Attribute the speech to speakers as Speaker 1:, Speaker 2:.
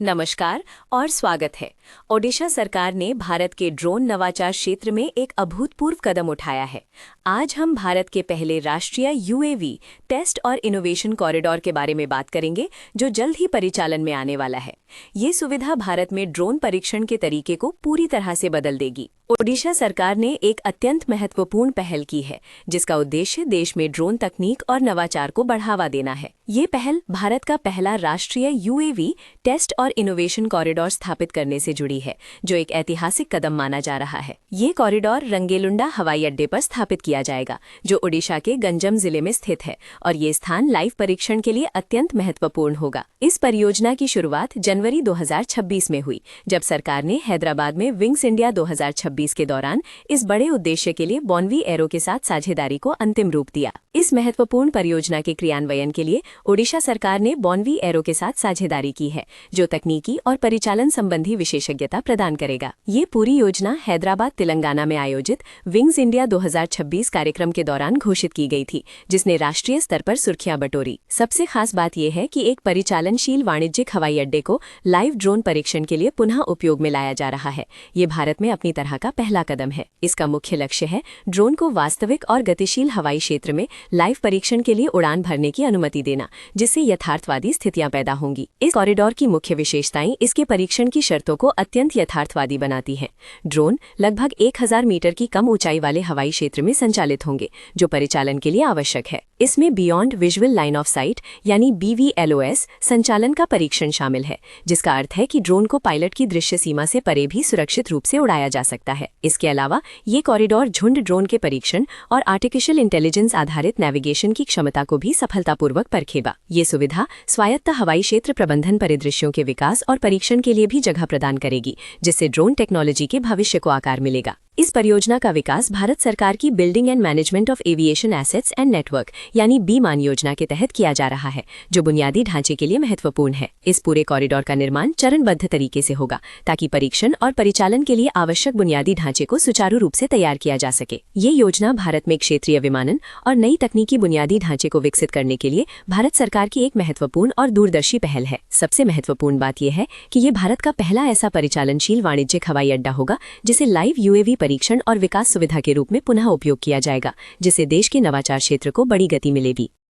Speaker 1: नमस्कार और स्वागत है। ओडिशा सरकार ने भारत के ड्रोन नवाचार क्षेत्र में एक अभूतपूर्व कदम उठाया है। आज हम भारत के पहले राष्ट्रीय यूएवी टेस्ट और इनोवेशन कॉरिडोर के बारे में बात करेंगे, जो जल्द ही परिचालन में आने वाला है। ये सुविधा भारत में ड्रोन परीक्षण के तरीके को पूरी तरह से बदल देगी। ओडिशा सरकार ने एक अत्यंत महत्वपूर्ण पहल की है, जिसका उद्देश्य देश में ड्रोन तकनीक और नवाचार को बढ़ावा देना है। ये पहल भारत का पहला राष्ट्रीय यूएवी टेस्ट और इनोवेशन कॉरिडोर स्थापित करने से जुड़ी है, जो एक ऐतिहासिक कदम माना जा रहा है। ये कॉरिडोर रंगेलुंडा हवाई अड्डे पर स्थापित किया जाएगा, जो ओडिशा के गंजम जिले में स्थित है, और ये स्थान लाइव परीक्षण के लिए अत्यंत महत्वपूर्ण होगा। इस परियोजना की शुरुआत जनवरी 2026 में हुई, जब सरकार ने हैदराबाद में विंग्स इंडिया 2026 के दौरान इस बड़े उद्देश्य के लिए बॉन्वी एरो के साथ साझेदारी को अंतिम रूप दिया। इस महत्वपूर्ण परियोजना के क्रियान्वयन के लिए ओडिशा सरकार ने बॉन्वी एरो के साथ साझेदारी की है, जो तकनीकी और परिचालन संबंधी विशेषज्ञता प्रदान करेगा। ये पूरी योजना हैदराबाद तेलंगाना में आयोजित विंग्स इंडिया 2026 कार्यक्रम के दौरान घोषित की गई थी, जिसने राष्ट्रीय स्तर पर सुर्खियां बटोरी। सबसे खास बात यह है कि एक परिचालनशील वाणिज्यिक हवाई अड्डे को लाइव ड्रोन परीक्षण के लिए पुनः उपयोग में लाया जा रहा है। ये भारत में अपनी तरह का पहला कदम है। इसका मुख्य लक्ष्य है ड्रोन को वास्तविक और गतिशील हवाई क्षेत्र में लाइव परीक्षण के लिए उड़ान भरने की अनुमति देना, जिससे यथार्थवादी स्थितियां पैदा होंगी। इस कॉरिडोर की मुख्य विशेषताएं इसके परीक्षण की शर्तों को अत्यंत यथार्थवादी बनाती हैं। ड्रोन लगभग 1000 मीटर की कम ऊंचाई वाले हवाई क्षेत्र में संचालित होंगे, जो परिचालन के लिए आवश्यक है। इसमें beyond visual line of site यानी BVLOS संचालन का परीक्षण शामिल है, जिसका अर्थ है कि ड्रोन को पायलट की दृश्य सीमा से परे भी सुरक्षित रूप से उड़ाया जा सकता है। इसके अलावा ये कॉरिडोर झुंड ड्रोन के परीक्षण और आर्टिफिशियल इंटेलिजेंस आधारित नेविगेशन की क्षमता को भी सफलतापूर्वक परखेगा। ये सुविधा स्वायत्त हवाई क्षेत्र प्रबंधन परिदृश्यों के विकास और परीक्षण के लिए भी जगह प्रदान करेगी, जिससे ड्रोन टेक्नोलॉजी के भविष्य को आकार मिलेगा। इस परियोजना का विकास भारत सरकार की building and management of aviation assets and network यानी बीमान योजना के तहत किया जा रहा है, जो बुनियादी ढांचे के लिए महत्वपूर्ण है। इस पूरे कॉरिडोर का निर्माण चरणबद्ध तरीके से होगा, ताकि परीक्षण और परिचालन के लिए आवश्यक बुनियादी ढांचे को सुचारू रूप से तैयार किया जा सके। ये योजना भारत में क्षेत्रीय विमानन और नई तकनीकी बुनियादी ढांचे को विकसित करने के लिए भारत सरकार की एक महत्वपूर्ण और दूरदर्शी पहल है। सबसे महत्वपूर्ण बात यह है कि ये भारत का पहला ऐसा परिचालनशील वाणिज्यिक हवाई अड्डा होगा, जिसे लाइव यूएवी परीक्षण और विकास सुविधा के रूप में पुनः उपयोग किया जाएगा, जिससे देश के नवाचार क्षेत्र को बड़ी गति मिलेगी।